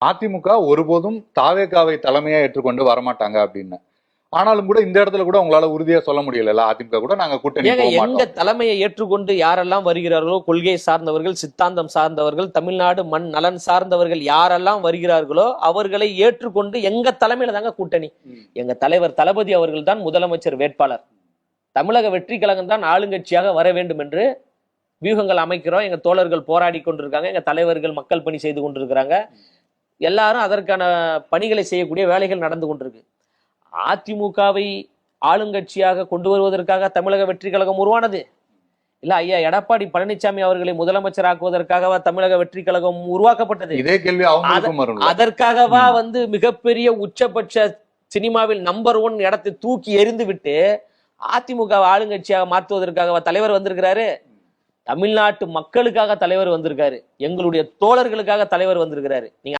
அதிமுக ஒருபோதும் தாவேகாவை தலைமையா ஏற்றுக்கொண்டு வரமாட்டாங்க அப்படின்னு. ஆனாலும் கூட இந்த இடத்துல கூட உங்களால உறுதியா சொல்ல முடியல. அதிமுக கூட நாங்க கூட்டணி போக எங்க மாட்டோம். தலைமையை ஏற்றுக்கொண்டு யாரெல்லாம் வருகிறார்களோ, கொள்கை சார்ந்தவர்கள், சித்தாந்தம் சார்ந்தவர்கள், தமிழ்நாடு மண் நலன் சார்ந்தவர்கள் யாரெல்லாம் வருகிறார்களோ அவர்களை ஏற்றுக்கொண்டு எங்க தலைமையில தாங்க கூட்டணி. எங்க தலைவர் தளபதி அவர்கள் தான் முதலமைச்சர் வேட்பாளர். தமிழக வெற்றி கழகம் தான் ஆளுங்கட்சியாக வர வேண்டும் என்று வியூகங்கள் அமைக்கிறோம். எங்க தோழர்கள் போராடி கொண்டிருக்காங்க. எங்க தலைவர்கள் மக்கள் பணி செய்து கொண்டிருக்கிறாங்க. எல்லாரும் அதற்கான பணிகளை செய்யக்கூடிய வேலைகள் நடந்து கொண்டிருக்கு. அதிமுகவை ஆளுங்கட்சியாக கொண்டு வருவதற்காக தமிழக வெற்றி கழகம் உருவானது இல்ல. ஐயா எடப்பாடி பழனிசாமி அவர்களை முதலமைச்சராக்குவதற்காக தமிழக வெற்றி கழகம் உருவாக்கப்பட்டது. இதே கேள்வி அதற்காகவா மிகப்பெரிய உச்சபட்ச சினிமாவில் நம்பர் 1 இடத்தை தூக்கி எறிந்து விட்டு அதிமுக ஆளுங்கட்சியாக மாற்றுவதற்காக தலைவர் வந்திருக்கிறாரு. தமிழ்நாட்டு மக்களுக்காக தலைவர் வந்திருக்காரு. எங்களுடைய தோழர்களுக்காக தலைவர் வந்திருக்கிறாரு. நீங்க